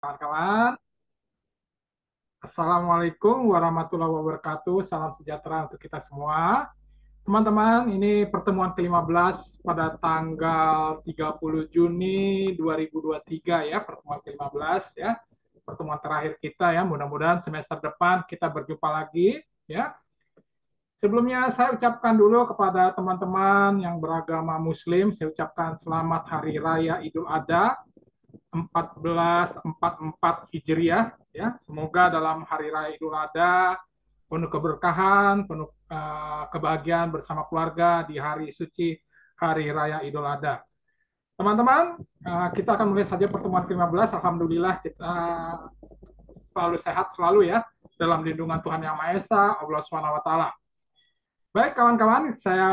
Kawan-kawan, Assalamualaikum warahmatullahi wabarakatuh. Salam sejahtera untuk kita semua. Teman-teman, ini pertemuan ke-15 pada tanggal 30 Juni 2023 ya, pertemuan ke-15 ya. Pertemuan terakhir kita ya, mudah-mudahan semester depan kita berjumpa lagi ya. Sebelumnya saya ucapkan dulu kepada teman-teman yang beragama Muslim, saya ucapkan selamat Hari Raya Idul Adha 1444 Hijriah ya. Semoga dalam hari raya Idul Adha penuh keberkahan, penuh kebahagiaan bersama keluarga di hari suci hari raya Idul Adha. Teman-teman, kita akan mulai saja pertemuan ke-15. Alhamdulillah kita selalu sehat selalu ya dalam lindungan Tuhan Yang Maha Esa, Allah Subhanahu wa taala. Baik kawan-kawan, saya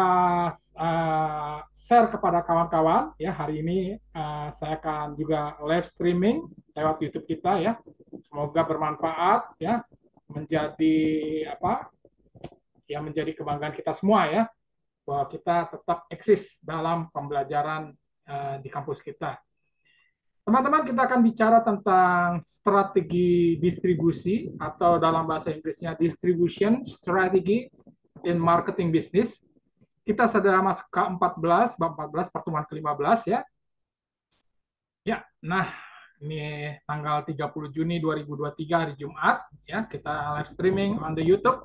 share kepada kawan-kawan ya, hari ini saya akan juga live streaming lewat YouTube kita ya. Semoga bermanfaat ya, menjadi apa? Ya menjadi kebanggaan kita semua ya, bahwa kita tetap eksis dalam pembelajaran di kampus kita. Teman-teman, kita akan bicara tentang strategi distribusi atau dalam bahasa Inggrisnya distribution strategy in marketing business. Kita sudah masuk ke 14, bab 14, pertemuan ke-15 ya. Ya, nah ini tanggal 30 Juni 2023 hari Jumat ya, kita live streaming on the YouTube.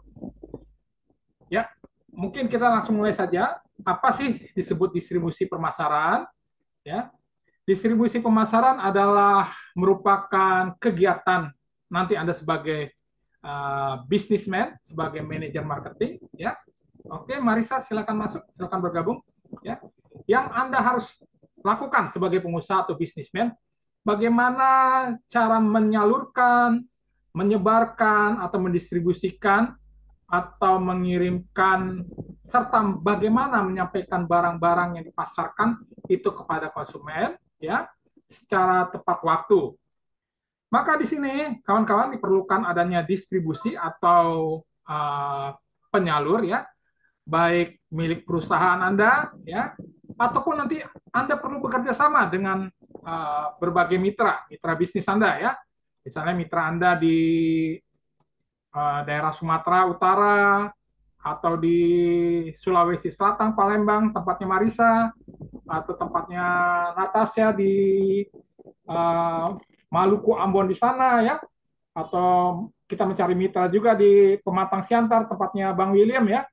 Ya, mungkin kita langsung mulai saja. Apa sih disebut distribusi pemasaran? Ya, distribusi pemasaran adalah merupakan kegiatan nanti Anda sebagai businessman, sebagai manajer marketing, ya. Oke, Marisa, silakan masuk, silakan bergabung, ya. Yang Anda harus lakukan sebagai pengusaha atau businessman, bagaimana cara menyalurkan, menyebarkan atau mendistribusikan atau mengirimkan serta bagaimana menyampaikan barang-barang yang dipasarkan itu kepada konsumen ya secara tepat waktu. Maka di sini kawan-kawan diperlukan adanya distribusi atau penyalur ya, baik milik perusahaan Anda ya ataupun nanti Anda perlu bekerja sama dengan berbagai mitra bisnis Anda ya. Misalnya mitra Anda di daerah Sumatera Utara atau di Sulawesi Selatan, Palembang, tempatnya Marisa, atau tempatnya Natasha di Maluku, Ambon di sana ya, atau kita mencari mitra juga di Pematang Siantar, tempatnya Bang William ya.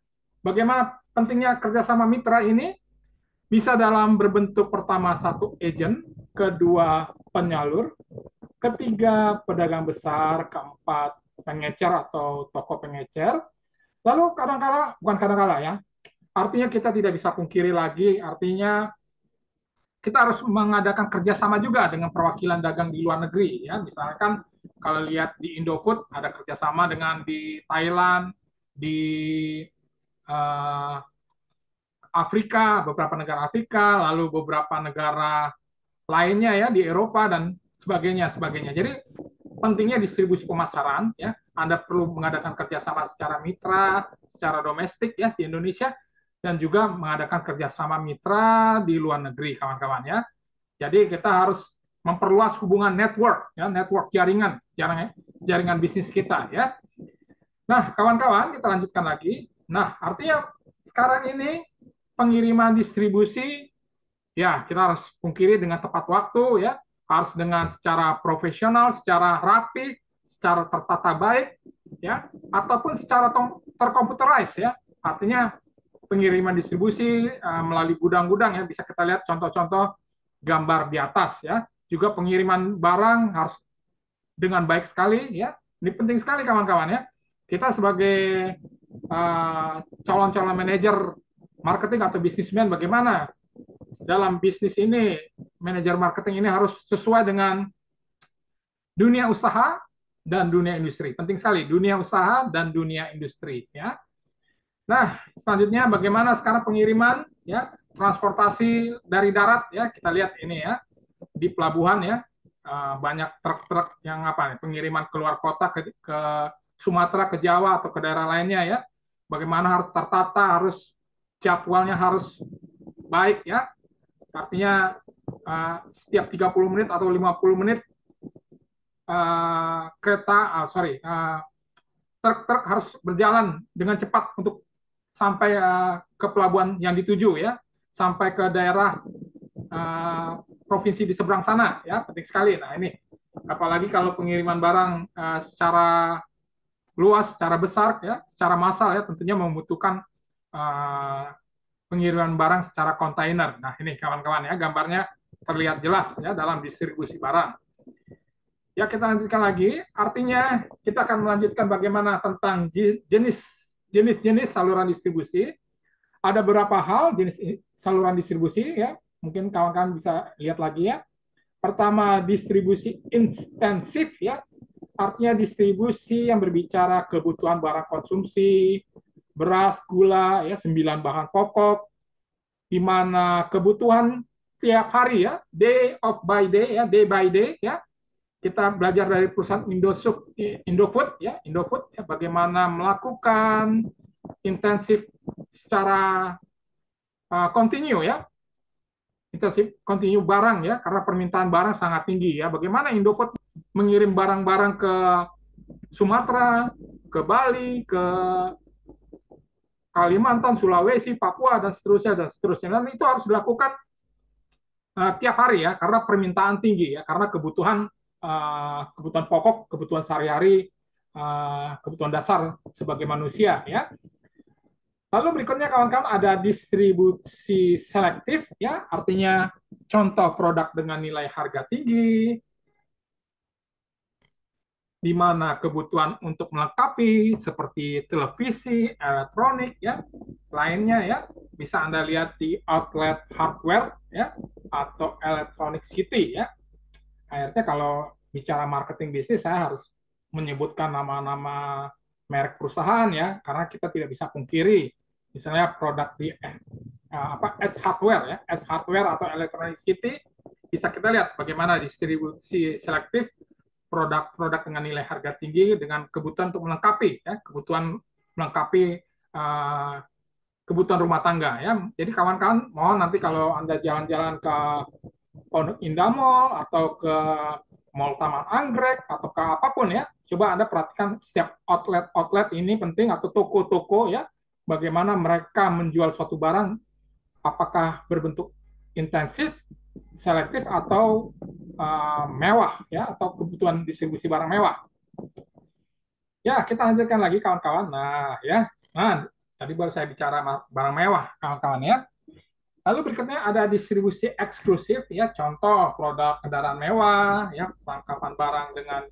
Bagaimana pentingnya kerjasama mitra ini? Bisa dalam berbentuk pertama satu agent, kedua penyalur, ketiga pedagang besar, keempat pengecer atau toko pengecer. Lalu kadang-kala, bukan kadang-kala ya, artinya kita tidak bisa pungkiri lagi, artinya kita harus mengadakan kerjasama juga dengan perwakilan dagang di luar negeri. Ya. Misalkan kalau lihat di Indofood, ada kerjasama dengan di Thailand, di uh, Afrika, beberapa negara Afrika, lalu beberapa negara lainnya ya di Eropa dan sebagainya. Jadi pentingnya distribusi pemasaran ya. Anda perlu mengadakan kerjasama secara mitra, secara domestik ya di Indonesia dan juga mengadakan kerjasama mitra di luar negeri kawan-kawan ya. Jadi kita harus memperluas hubungan network ya, network jaringan bisnis kita ya. Nah, kawan-kawan kita lanjutkan lagi. Nah, artinya sekarang ini pengiriman distribusi ya kita harus pungkiri dengan tepat waktu ya, harus dengan secara profesional, secara rapi, secara tertata baik ya, ataupun secara terkomputerized ya. Artinya pengiriman distribusi melalui gudang-gudang ya, bisa kita lihat contoh-contoh gambar di atas ya. Juga pengiriman barang harus dengan baik sekali ya. Ini penting sekali kawan-kawan ya. Kita sebagai calon-calon manajer marketing atau bisnismen bagaimana dalam bisnis ini, manajer marketing ini harus sesuai dengan dunia usaha dan dunia industri. Penting sekali, dunia usaha dan dunia industri. Ya. Nah, selanjutnya bagaimana sekarang pengiriman, ya, transportasi dari darat, ya, kita lihat ini ya, di pelabuhan ya, banyak truk-truk yang apa, pengiriman keluar kota ke Sumatera, ke Jawa atau ke daerah lainnya ya. Bagaimana harus tertata, harus jadwalnya harus baik ya. Artinya setiap 30 menit atau 50 menit truk-truk harus berjalan dengan cepat untuk sampai ke pelabuhan yang dituju ya, sampai ke daerah provinsi di seberang sana ya, penting sekali. Nah ini apalagi kalau pengiriman barang secara luas, secara besar ya, secara massal ya, tentunya membutuhkan uh, pengiriman barang secara kontainer. Nah ini kawan-kawan ya, gambarnya terlihat jelas ya dalam distribusi barang. Ya kita lanjutkan lagi, artinya kita akan melanjutkan bagaimana tentang jenis-jenis saluran distribusi. Ada beberapa hal jenis saluran distribusi ya, mungkin kawan-kawan bisa lihat lagi ya. Pertama, distribusi intensif ya, artinya distribusi yang berbicara kebutuhan barang konsumsi, beras, gula, ya 9 bahan pokok, di mana kebutuhan tiap hari ya, day by day ya. Kita belajar dari perusahaan Indofood ya, bagaimana melakukan intensif secara kontinu ya, intensif kontinu barang ya, karena permintaan barang sangat tinggi ya. Bagaimana Indofood mengirim barang-barang ke Sumatera, ke Bali, ke Kalimantan, Sulawesi, Papua, dan seterusnya, dan seterusnya. Dan itu harus dilakukan tiap hari ya, karena permintaan tinggi ya, karena kebutuhan pokok, kebutuhan sehari-hari, kebutuhan dasar sebagai manusia ya. Lalu berikutnya kawan-kawan ada distribusi selektif ya, artinya contoh produk dengan nilai harga tinggi, di mana kebutuhan untuk melengkapi seperti televisi, elektronik ya, lainnya ya, bisa Anda lihat di outlet hardware ya, atau electronic city ya. Akhirnya kalau bicara marketing bisnis saya harus menyebutkan nama-nama merek perusahaan ya, karena kita tidak bisa pungkiri misalnya produk di S hardware ya, S hardware atau electronic city, bisa kita lihat bagaimana distribusi selektif produk-produk dengan nilai harga tinggi dengan kebutuhan untuk melengkapi ya, kebutuhan melengkapi kebutuhan rumah tangga ya. Jadi kawan-kawan mohon nanti kalau Anda jalan-jalan ke Pondok Indah Mall atau ke Mall Taman Anggrek atau ke apapun ya, coba Anda perhatikan setiap outlet ini penting, atau toko-toko ya, bagaimana mereka menjual suatu barang, apakah berbentuk intensif, selektif, atau mewah ya, atau kebutuhan distribusi barang mewah. Ya, kita lanjutkan lagi kawan-kawan. Nah, ya. Nah, tadi baru saya bicara barang mewah kawan-kawan ya. Lalu berikutnya ada distribusi eksklusif ya, contoh produk kendaraan mewah ya, perlengkapan barang dengan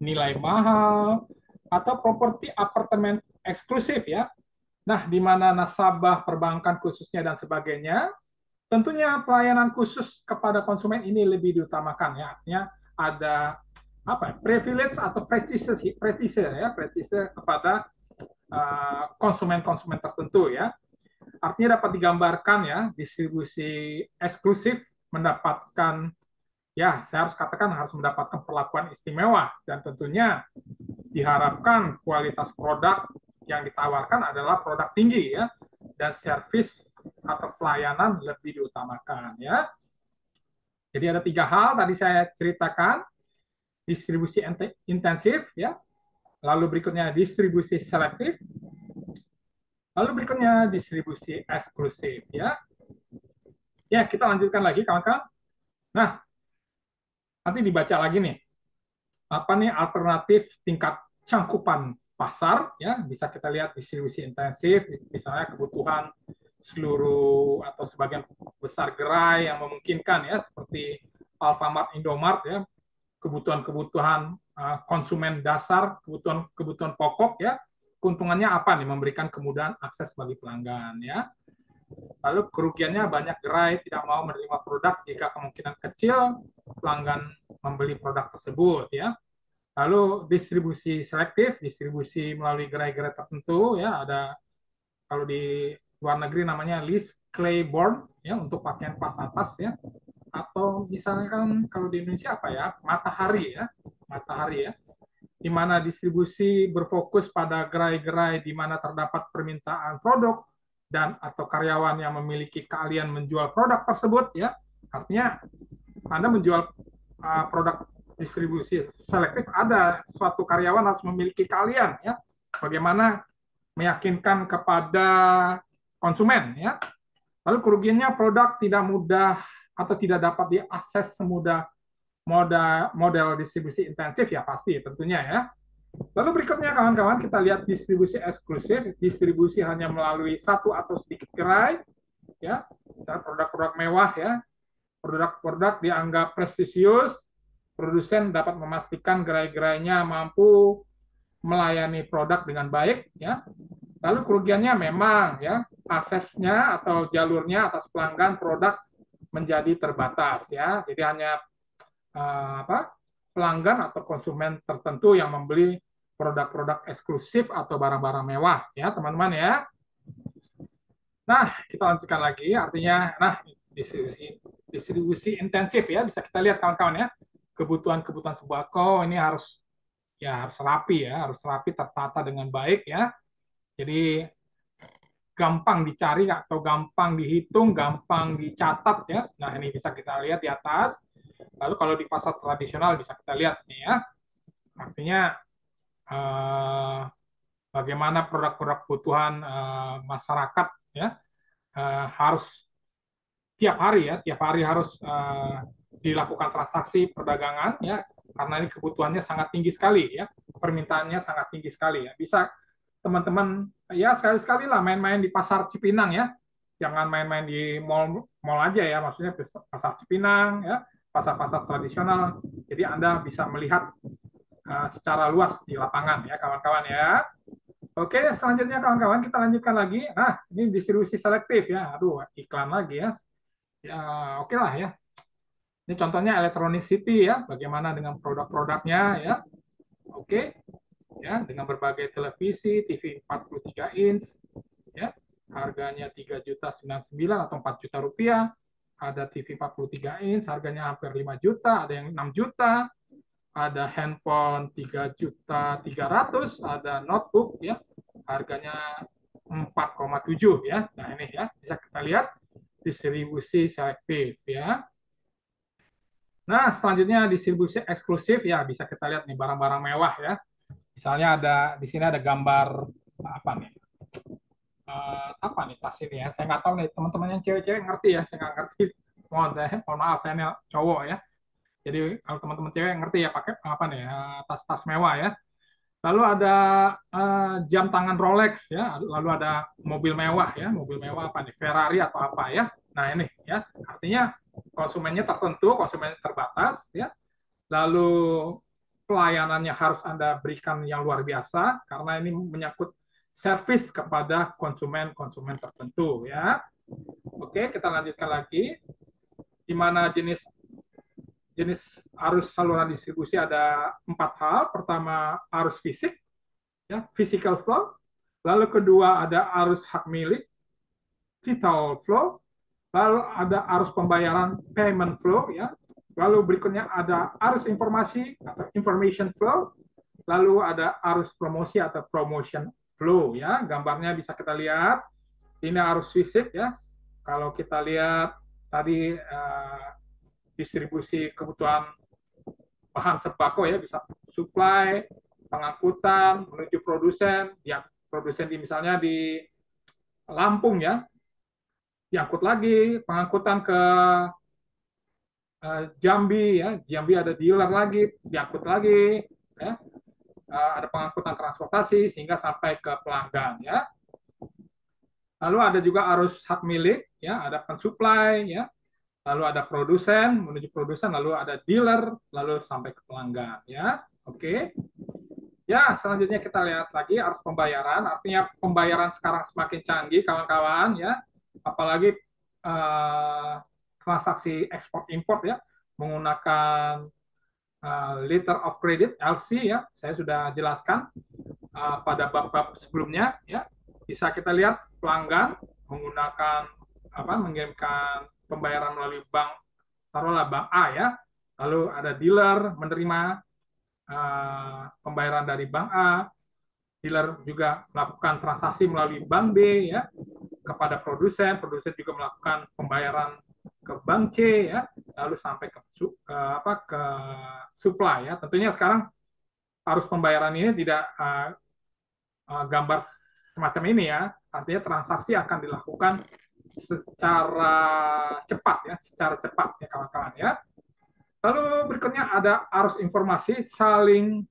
nilai mahal, atau properti apartemen eksklusif ya. Nah, di mana nasabah perbankan khususnya dan sebagainya, tentunya pelayanan khusus kepada konsumen ini lebih diutamakan ya. Artinya ada privilege atau prestige kepada konsumen-konsumen tertentu ya. Artinya dapat digambarkan ya, distribusi eksklusif mendapatkan, ya saya harus katakan harus mendapatkan perlakuan istimewa, dan tentunya diharapkan kualitas produk yang ditawarkan adalah produk tinggi ya, dan servis atau pelayanan lebih diutamakan ya. Jadi ada 3 hal tadi saya ceritakan, distribusi intensif ya, lalu berikutnya distribusi selektif, lalu berikutnya distribusi eksklusif ya. Ya, kita lanjutkan lagi kawan-kawan. Nah, nanti dibaca lagi nih. Apa nih alternatif tingkat cangkupan pasar ya, bisa kita lihat distribusi intensif, misalnya kebutuhan seluruh atau sebagian besar gerai yang memungkinkan ya, seperti Alfamart, Indomart ya, kebutuhan-kebutuhan konsumen dasar, kebutuhan pokok ya, keuntungannya apa nih, memberikan kemudahan akses bagi pelanggan ya. Lalu kerugiannya banyak gerai tidak mau menerima produk jika kemungkinan kecil pelanggan membeli produk tersebut ya. Lalu distribusi selektif, distribusi melalui gerai-gerai tertentu ya, ada kalau di luar negeri namanya Liz Claiborne ya, untuk pakaian pas atas ya, atau misalnya kan kalau di Indonesia apa ya, Matahari ya, di mana distribusi berfokus pada gerai-gerai di mana terdapat permintaan produk dan atau karyawan yang memiliki keahlian menjual produk tersebut ya. Artinya Anda menjual produk distribusi selektif ada suatu karyawan harus memiliki keahlian ya, bagaimana meyakinkan kepada konsumen ya. Lalu kerugiannya produk tidak mudah atau tidak dapat diakses semudah model distribusi intensif ya pasti tentunya ya. Lalu berikutnya kawan-kawan kita lihat distribusi eksklusif, distribusi hanya melalui satu atau sedikit gerai ya, produk-produk mewah ya, produk-produk dianggap prestisius, produsen dapat memastikan gerai-gerainya mampu melayani produk dengan baik ya. Lalu kerugiannya memang ya aksesnya atau jalurnya atas pelanggan produk menjadi terbatas ya. Jadi hanya pelanggan atau konsumen tertentu yang membeli produk-produk eksklusif atau barang-barang mewah ya teman-teman ya. Nah kita lanjutkan lagi artinya distribusi intensif ya, bisa kita lihat kawan-kawan ya, kebutuhan sembako ini harus rapi ya, harus rapi tertata dengan baik ya. Jadi gampang dicari atau gampang dihitung, gampang dicatat ya. Nah ini bisa kita lihat di atas. Lalu kalau di pasar tradisional bisa kita lihat nih ya. Artinya bagaimana produk-produk kebutuhan masyarakat ya harus tiap hari harus dilakukan transaksi perdagangan ya, karena ini kebutuhannya sangat tinggi sekali ya, permintaannya sangat tinggi sekali ya. Bisa teman-teman ya sekali-sekali lah main-main di pasar Cipinang ya, jangan main-main di mall aja ya, maksudnya pasar Cipinang ya, pasar-pasar tradisional. Jadi Anda bisa melihat secara luas di lapangan ya kawan-kawan ya. Oke, selanjutnya kawan-kawan kita lanjutkan lagi. Nah, ini distribusi selektif ya. Aduh, iklan lagi ya. Ya, oke lah ya. Ini contohnya Electronic City ya, bagaimana dengan produk-produknya ya. Oke. Ya, dengan berbagai televisi, TV 43 inch ya. Harganya 3.099.000 atau 4 juta rupiah. Ada TV 43 inch, harganya hampir 5 juta, ada yang 6 juta. Ada handphone 3.300.000, ada notebook ya. Harganya 4,7 ya. Nah, ini ya, bisa kita lihat distribusi selektif ya. Nah, selanjutnya distribusi eksklusif ya, bisa kita lihat nih barang-barang mewah ya. Misalnya ada di sini ada gambar apa nih? Apa nih tas ini ya? Saya nggak tahu nih, teman-teman yang cewek-cewek ngerti ya, saya nggak ngerti. Mohon maaf, saya ini cowok ya. Jadi kalau teman-teman cewek ngerti ya pakai apa nih tas-tas mewah ya. Lalu ada jam tangan Rolex ya, lalu ada mobil mewah ya, mobil mewah apa nih, Ferrari atau apa ya. Nah ini ya, artinya konsumennya tertentu, konsumennya terbatas ya. Lalu pelayanannya harus Anda berikan yang luar biasa karena ini menyangkut servis kepada konsumen-konsumen tertentu ya. Oke, kita lanjutkan lagi. Di mana jenis arus saluran distribusi ada 4 hal. Pertama, arus fisik, ya, physical flow. Lalu kedua ada arus hak milik, vital flow. Lalu ada arus pembayaran, payment flow, ya. Lalu berikutnya ada arus informasi atau information flow. Lalu ada arus promosi atau promotion flow, ya. Gambarnya bisa kita lihat. Ini arus fisik, ya. Kalau kita lihat tadi distribusi kebutuhan bahan sembako ya, bisa supply, pengangkutan menuju produsen, yang produsen di misalnya di Lampung ya, diangkut lagi, pengangkutan ke Jambi ya, Jambi ada dealer lagi, diangkut lagi ya, ada pengangkutan transportasi sehingga sampai ke pelanggan ya. Lalu ada juga arus hak milik ya, ada pensuplai ya, lalu ada produsen menuju produsen, lalu ada dealer, lalu sampai ke pelanggan ya. Oke. Ya, selanjutnya kita lihat lagi arus pembayaran. Artinya pembayaran sekarang semakin canggih, kawan-kawan ya. Apalagi transaksi ekspor impor ya, menggunakan letter of credit (LC) ya. Saya sudah jelaskan pada bab-bab sebelumnya ya. Bisa kita lihat pelanggan menggunakan mengirimkan pembayaran melalui bank, taruhlah bank A ya. Lalu ada dealer menerima pembayaran dari bank A, dealer juga melakukan transaksi melalui bank B ya kepada produsen, produsen juga melakukan pembayaran ke bank C ya, lalu sampai ke supply ya. Tentunya sekarang arus pembayaran ini tidak gambar semacam ini ya. Artinya transaksi akan dilakukan secara cepat ya kawan-kawan ya. Lalu berikutnya ada arus informasi saling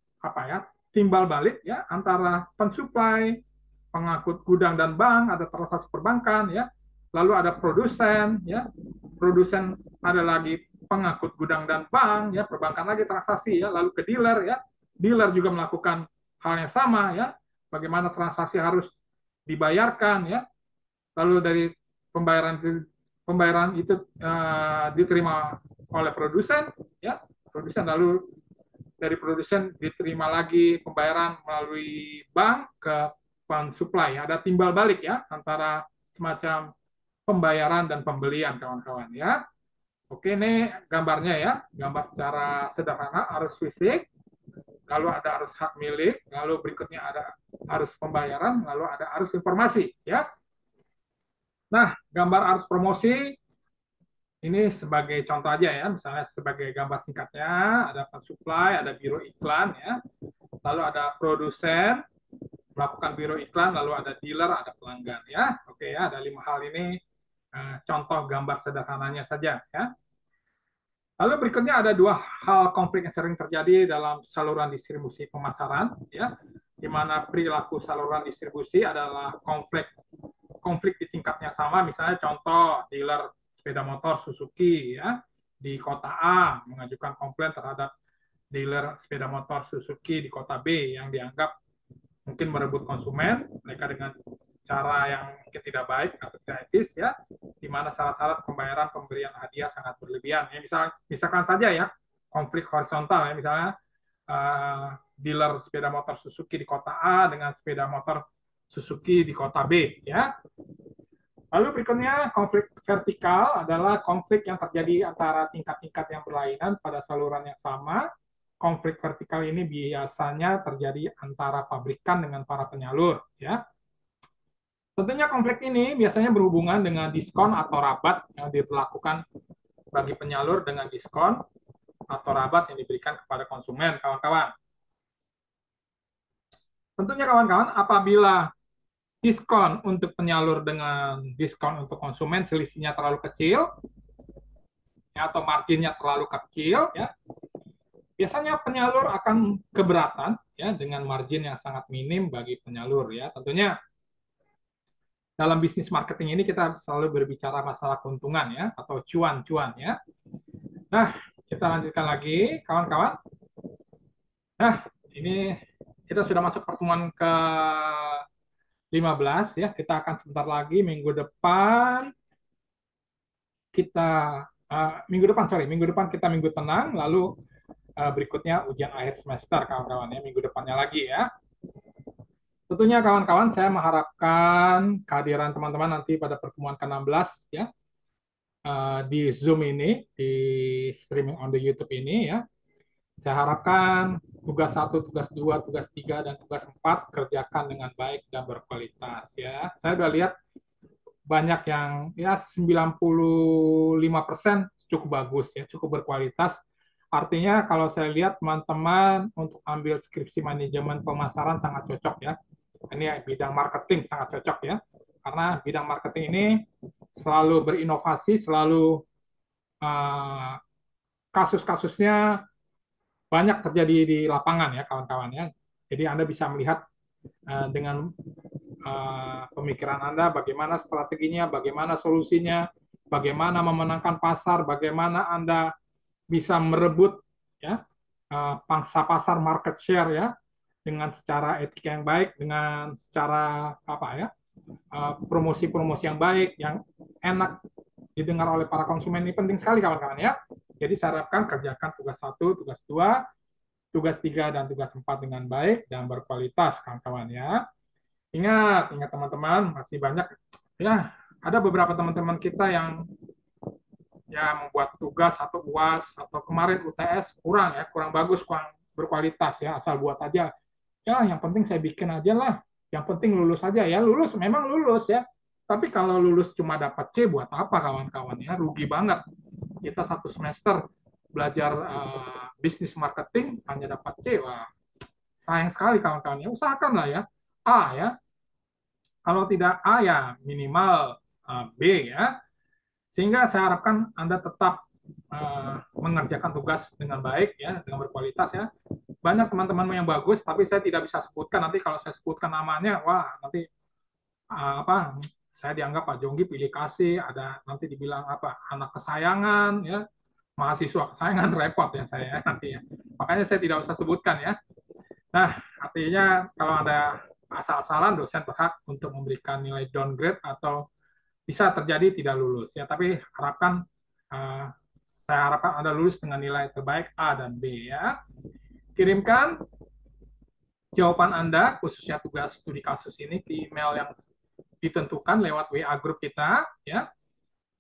timbal balik ya antara pensuplai, pengangkut gudang dan bank, ada transaksi perbankan ya. Lalu ada produsen ya. Produsen ada lagi pengangkut gudang dan bank ya, perbankan lagi transaksi ya, lalu ke dealer ya. Dealer juga melakukan hal yang sama ya. Bagaimana transaksi harus dibayarkan ya. Lalu dari pembayaran pembayaran itu diterima oleh produsen ya, produsen, lalu dari produsen diterima lagi pembayaran melalui bank ke pensuplai. Ada timbal balik ya antara semacam pembayaran dan pembelian kawan-kawan ya. Oke, ini gambarnya ya, gambar secara sederhana arus fisik, lalu ada arus hak milik, lalu berikutnya ada arus pembayaran, lalu ada arus informasi ya. Nah, gambar arus promosi ini sebagai contoh aja ya, misalnya sebagai gambar singkatnya, ada pensuplai, ada biro iklan ya, lalu ada produsen melakukan biro iklan, lalu ada dealer, ada pelanggan ya. Oke ya, ada 5 hal ini contoh gambar sederhananya saja ya. Lalu berikutnya ada 2 hal konflik yang sering terjadi dalam saluran distribusi pemasaran ya, di mana perilaku saluran distribusi adalah konflik di tingkat yang sama. Misalnya contoh dealer sepeda motor Suzuki ya di kota A mengajukan komplain terhadap dealer sepeda motor Suzuki di kota B yang dianggap mungkin merebut konsumen mereka dengan cara yang mungkin tidak baik atau tidak etis ya, di mana syarat-syarat pembayaran pemberian hadiah sangat berlebihan ya. Misalkan saja ya konflik horizontal ya, misalnya dealer sepeda motor Suzuki di kota A dengan sepeda motor Suzuki di kota B ya. Lalu berikutnya konflik vertikal adalah konflik yang terjadi antara tingkat-tingkat yang berlainan pada saluran yang sama. Konflik vertikal ini biasanya terjadi antara pabrikan dengan para penyalur ya. Tentunya konflik ini biasanya berhubungan dengan diskon atau rabat yang diberlakukan bagi penyalur dengan diskon atau rabat yang diberikan kepada konsumen, kawan-kawan. Tentunya kawan-kawan, apabila diskon untuk penyalur dengan diskon untuk konsumen selisihnya terlalu kecil ya, atau marginnya terlalu kecil ya, biasanya penyalur akan keberatan ya dengan margin yang sangat minim bagi penyalur ya. Tentunya dalam bisnis marketing ini kita selalu berbicara masalah keuntungan ya, atau cuan-cuan ya. Nah, kita lanjutkan lagi kawan-kawan. Nah, ini kita sudah masuk pertemuan ke 15 ya. Kita akan sebentar lagi minggu depan kita minggu tenang, lalu berikutnya ujian akhir semester kawan-kawan ya, minggu depannya lagi ya. Tentunya kawan-kawan saya mengharapkan kehadiran teman-teman nanti pada pertemuan ke-16 ya, di Zoom ini, di streaming on the YouTube ini ya. Saya harapkan tugas 1, tugas 2, tugas 3, dan tugas 4 kerjakan dengan baik dan berkualitas ya. Saya sudah lihat banyak yang ya 95% cukup bagus ya, cukup berkualitas. Artinya kalau saya lihat teman-teman untuk ambil skripsi manajemen pemasaran sangat cocok ya. Ini bidang marketing sangat cocok ya. Karena bidang marketing ini selalu berinovasi, selalu kasus-kasusnya banyak terjadi di lapangan ya kawan-kawan ya. Jadi Anda bisa melihat dengan pemikiran Anda bagaimana strateginya, bagaimana solusinya, bagaimana memenangkan pasar, bagaimana Anda bisa merebut ya pangsa pasar, market share ya, dengan secara etika yang baik, dengan secara promosi-promosi yang baik, yang enak didengar oleh para konsumen. Ini penting sekali kawan-kawan ya. Jadi saya harapkan kerjakan tugas 1, tugas 2, tugas 3, dan tugas 4 dengan baik dan berkualitas kawan-kawan ya. Ingat teman-teman, masih banyak ya, ada beberapa teman-teman kita yang ya membuat tugas atau UAS atau kemarin UTS kurang bagus, kurang berkualitas ya, asal buat aja. Ya, yang penting saya bikin aja lah. Yang penting lulus aja ya. Lulus memang lulus ya. Tapi kalau lulus cuma dapat C, buat apa kawan-kawan ya? Rugi banget. Kita satu semester belajar bisnis marketing hanya dapat C, wah sayang sekali kawan-kawan ya. Usahakanlah ya A ya. Kalau tidak A ya minimal B ya. Sehingga saya harapkan Anda tetap mengerjakan tugas dengan baik ya, dengan berkualitas ya. Banyak teman-teman yang bagus, tapi saya tidak bisa sebutkan. Nanti kalau saya sebutkan namanya, wah nanti apa? Saya dianggap Pak Jonggi pilih kasih, ada nanti dibilang apa? Anak kesayangan ya, mahasiswa kesayangan repot ya saya nanti ya. Makanya saya tidak usah sebutkan ya. Nah, artinya kalau ada asal-asalan dosen berhak untuk memberikan nilai downgrade atau bisa terjadi tidak lulus ya, tapi uh, saya harapkan Anda lulus dengan nilai terbaik A dan B ya. Kirimkan jawaban Anda khususnya tugas studi kasus ini di email yang ditentukan lewat WA grup kita ya.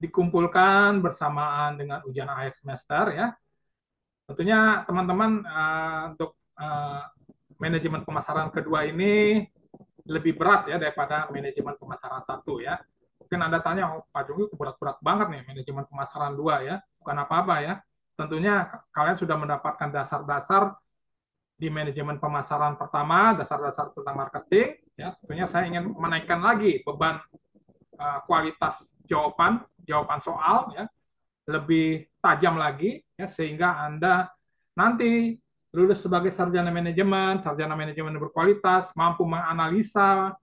Dikumpulkan bersamaan dengan ujian akhir semester ya. Tentunya teman-teman untuk manajemen pemasaran kedua ini lebih berat ya daripada manajemen pemasaran satu ya. Mungkin Anda tanya, oh, Pak Jonggi berat-berat banget nih manajemen pemasaran dua ya. Bukan apa-apa ya. Tentunya kalian sudah mendapatkan dasar-dasar di manajemen pemasaran pertama, dasar-dasar tentang marketing. Ya, tentunya saya ingin menaikkan lagi beban kualitas jawaban soal ya, lebih tajam lagi ya, sehingga Anda nanti lulus sebagai sarjana manajemen berkualitas, mampu menganalisa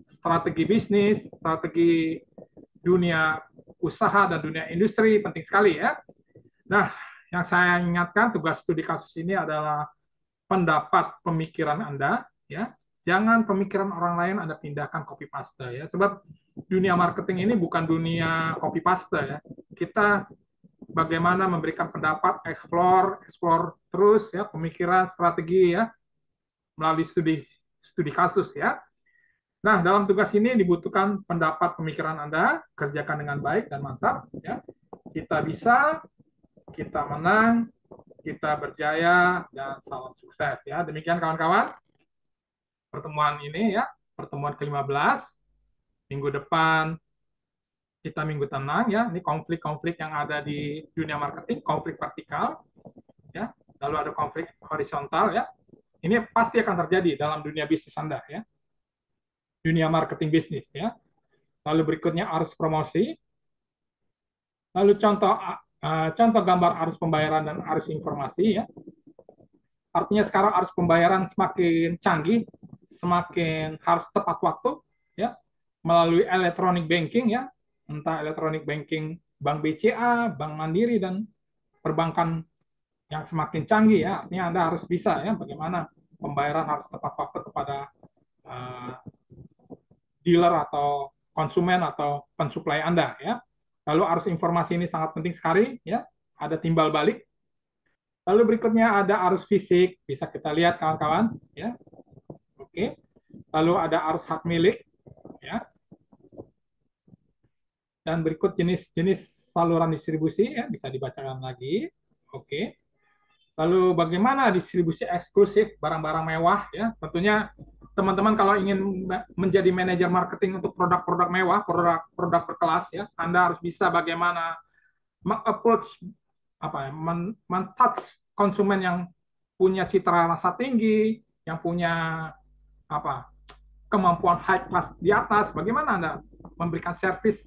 strategi bisnis, strategi dunia usaha dan dunia industri, penting sekali ya. Nah, yang saya ingatkan tugas studi kasus ini adalah pendapat pemikiran Anda ya. Jangan pemikiran orang lain Anda pindahkan copy paste ya. Sebab dunia marketing ini bukan dunia copy paste ya. Kita bagaimana memberikan pendapat, explore terus ya pemikiran, strategi ya melalui studi kasus ya. Nah, dalam tugas ini dibutuhkan pendapat pemikiran Anda, kerjakan dengan baik dan mantap ya. Kita bisa, kita menang, kita berjaya dan salam sukses ya. Demikian kawan-kawan pertemuan ini ya, pertemuan ke-15. Minggu depan kita minggu tenang ya. Ini konflik-konflik yang ada di dunia marketing, konflik vertikal ya. Lalu ada konflik horizontal ya. Ini pasti akan terjadi dalam dunia bisnis Anda ya. Dunia marketing bisnis ya. Lalu berikutnya arus promosi. Lalu contoh gambar arus pembayaran dan arus informasi ya. Artinya sekarang arus pembayaran semakin canggih, semakin harus tepat waktu ya, melalui electronic banking ya, entah electronic banking Bank BCA, Bank Mandiri dan perbankan yang semakin canggih ya. Artinya Anda harus bisa ya bagaimana pembayaran harus tepat waktu kepada dealer atau konsumen atau pensuplai Anda ya. Lalu arus informasi ini sangat penting sekali ya, ada timbal balik. Lalu berikutnya ada arus fisik, bisa kita lihat kawan-kawan ya. Oke. Lalu ada arus hak milik ya. Dan berikut jenis-jenis saluran distribusi ya, bisa dibacakan lagi. Oke. Lalu bagaimana distribusi eksklusif barang-barang mewah ya? Tentunya teman-teman kalau ingin menjadi manajer marketing untuk produk-produk mewah, produk berkelas ya, Anda harus bisa bagaimana meng-approach apa ya, men-touch konsumen yang punya citra rasa tinggi, yang punya apa kemampuan high class di atas, bagaimana Anda memberikan servis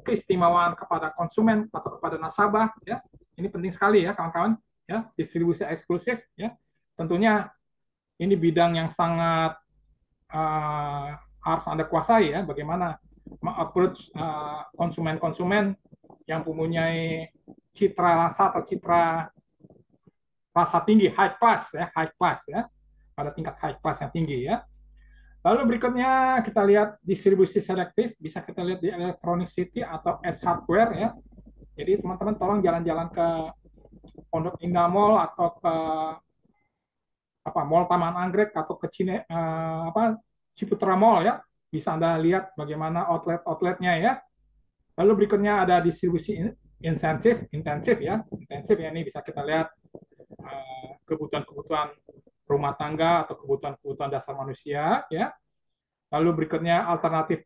keistimewaan kepada konsumen atau kepada nasabah ya. Ini penting sekali ya kawan-kawan ya, distribusi eksklusif ya. Tentunya ini bidang yang sangat harus Anda kuasai ya, bagaimana mengapproach konsumen-konsumen yang mempunyai citra rasa atau citra rasa tinggi, high class ya, pada tingkat high class yang tinggi ya. Lalu berikutnya kita lihat distribusi selektif, bisa kita lihat di Electronic City atau S Hardware ya. Jadi teman-teman tolong jalan-jalan ke Pondok Indah Mall atau ke Mall Taman Anggrek atau ke Ciputra Mall ya. Bisa Anda lihat bagaimana outlet-outletnya ya. Lalu berikutnya ada distribusi intensif ya. Intensif ya, ini bisa kita lihat kebutuhan-kebutuhan rumah tangga atau kebutuhan-kebutuhan dasar manusia ya. Lalu berikutnya alternatif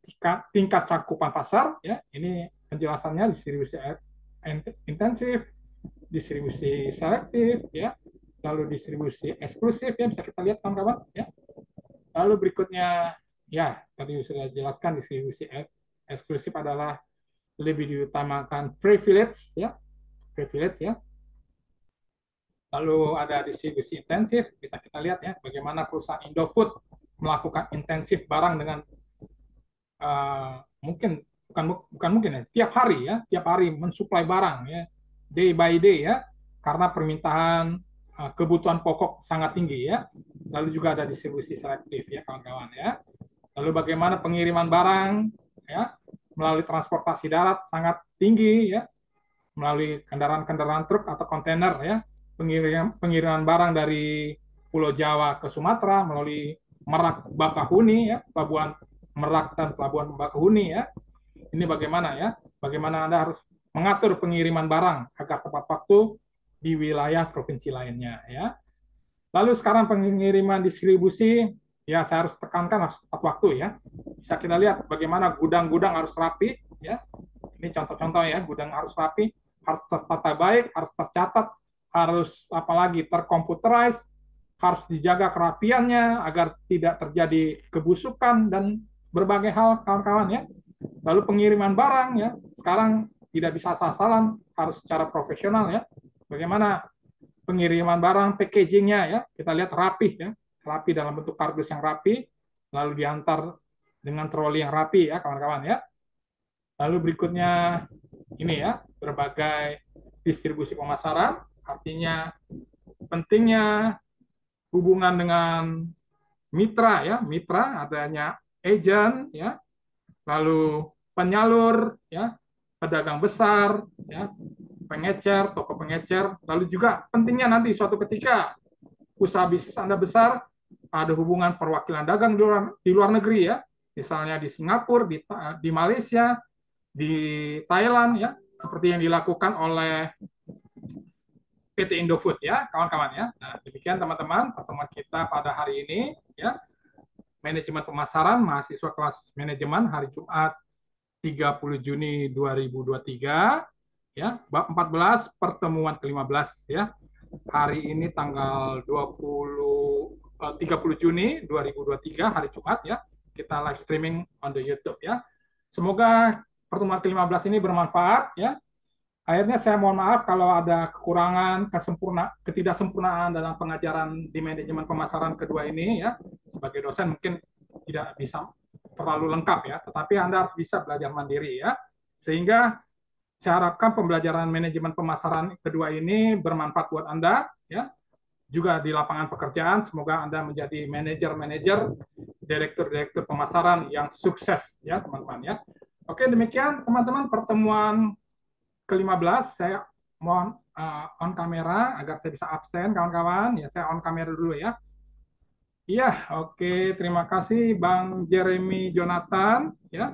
tingkat cakupan pasar, ya. Ini penjelasannya distribusi intensif, distribusi selektif, ya. Lalu distribusi eksklusif, ya, bisa kita lihat kawan-kawan, ya. Lalu berikutnya, ya, tadi sudah jelaskan distribusi eksklusif adalah lebih diutamakan privilege, ya, privilege, ya. Lalu ada distribusi intensif, bisa kita lihat ya bagaimana perusahaan Indofood melakukan intensif barang dengan mungkin bukan mungkin ya tiap hari mensuplai barang ya day by day ya karena permintaan kebutuhan pokok sangat tinggi ya. Lalu juga ada distribusi selektif ya kawan-kawan ya. Lalu bagaimana pengiriman barang ya melalui transportasi darat sangat tinggi ya, melalui kendaraan-kendaraan truk atau kontainer ya, pengiriman barang dari Pulau Jawa ke Sumatera melalui Merak Bakahuni ya, pelabuhan Merak dan pelabuhan Bakahuni ya. Ini bagaimana ya? Bagaimana Anda harus mengatur pengiriman barang agar tepat waktu di wilayah provinsi lainnya ya. Lalu sekarang pengiriman distribusi ya saya harus tekankan harus tepat waktu ya. Bisa kita lihat bagaimana gudang-gudang harus rapi ya. Ini contoh-contoh ya, gudang harus rapi, harus tertata baik, harus tercatat, harus apalagi terkomputerize, harus dijaga kerapiannya agar tidak terjadi kebusukan dan berbagai hal kawan-kawan ya. Lalu pengiriman barang ya, sekarang tidak bisa asal-asalan, harus secara profesional ya. Bagaimana pengiriman barang, packagingnya ya, kita lihat rapih ya, rapi dalam bentuk kardus yang rapi, lalu diantar dengan troli yang rapi ya kawan-kawan ya. Lalu berikutnya ini ya, berbagai distribusi pemasaran, artinya pentingnya hubungan dengan mitra ya, mitra adanya agent ya, lalu penyalur ya, pedagang besar ya, pengecer, toko pengecer, lalu juga pentingnya nanti suatu ketika usaha bisnis Anda besar, ada hubungan perwakilan dagang di luar negeri ya, misalnya di Singapura, di Malaysia, di Thailand ya, seperti yang dilakukan oleh PT Indofood ya, kawan-kawan ya. Nah, demikian teman-teman pertemuan kita pada hari ini ya. Manajemen pemasaran mahasiswa kelas manajemen hari Jumat 30 Juni 2023 ya, bab 14 pertemuan ke-15 ya. Hari ini tanggal 30 Juni 2023 hari Jumat ya. Kita live streaming on the YouTube ya. Semoga pertemuan ke-15 ini bermanfaat ya. Akhirnya saya mohon maaf kalau ada kekurangan, ketidaksempurnaan dalam pengajaran di manajemen pemasaran kedua ini ya. Sebagai dosen mungkin tidak bisa terlalu lengkap ya, tetapi Anda harus bisa belajar mandiri ya. Sehingga saya harapkan pembelajaran manajemen pemasaran kedua ini bermanfaat buat Anda ya. Juga di lapangan pekerjaan, semoga Anda menjadi manajer-manajer, direktur-direktur pemasaran yang sukses ya teman-teman ya. Oke, demikian teman-teman pertemuan ke-15, saya mohon on kamera agar saya bisa absen kawan-kawan. Ya, saya on kamera dulu ya. Iya, oke. Terima kasih Bang Jeremy Jonathan ya.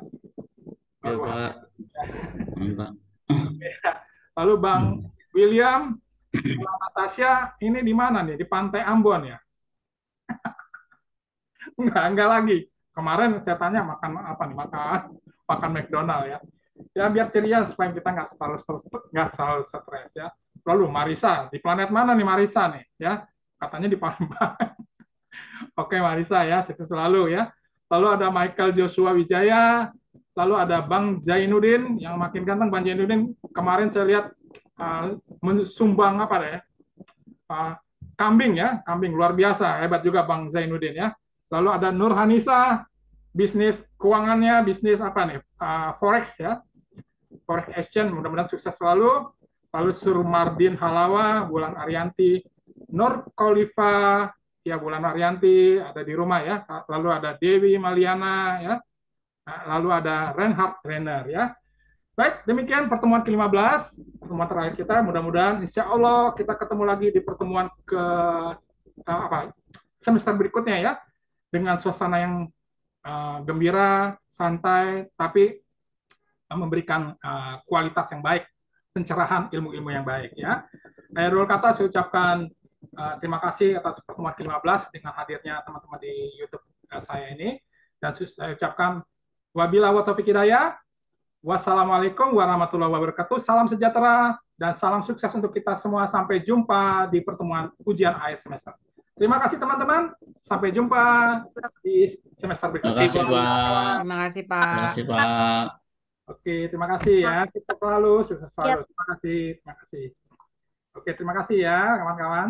Ya, Pak. Pak. Lalu Bang William Natasha ini di mana nih? Di Pantai Ambon ya? Enggak lagi. Kemarin saya tanya makan apa nih? Makan McDonald ya. Ya biar ceria supaya kita nggak selalu stres ya. Lalu Marisa di planet mana nih Marisa nih ya? Katanya di Palembang. Oke Marisa ya, sukses selalu ya. Lalu ada Michael Joshua Wijaya, lalu ada Bang Zainuddin yang makin ganteng. Bang Zainuddin kemarin saya lihat mensumbang apa ya? Kambing ya, kambing luar biasa, hebat juga Bang Zainuddin ya. Lalu ada Nur Hanisa, bisnis keuangannya, bisnis apa nih? Forex ya, Forex Exchange, mudah-mudahan sukses selalu. Lalu Surmardin Halawa, Bulan Arianti, Nur Khalifa, ya Bulan Arianti ada di rumah ya. Lalu ada Dewi Maliana ya. Lalu ada Reinhard Renner ya. Baik, demikian pertemuan ke-15, pertemuan terakhir kita. Mudah-mudahan insya Allah kita ketemu lagi di pertemuan ke semester berikutnya ya, dengan suasana yang gembira, santai, tapi memberikan kualitas yang baik, pencerahan ilmu-ilmu yang baik ya. Akhirul kata saya ucapkan terima kasih atas pertemuan ke-15 dengan hadirnya teman-teman di YouTube saya ini. Dan saya ucapkan wabillahi taufiq hidayah. Wassalamualaikum warahmatullahi wabarakatuh. Salam sejahtera dan salam sukses untuk kita semua. Sampai jumpa di pertemuan ujian akhir semester. Terima kasih teman-teman. Sampai jumpa di semester Terima berikutnya. kasih, Pak. Terima kasih, Terima Pak. kasih, Pak. Oke, terima kasih ya. Sukses selalu, sukses selalu. Terima kasih, terima kasih. Oke, terima kasih ya kawan-kawan.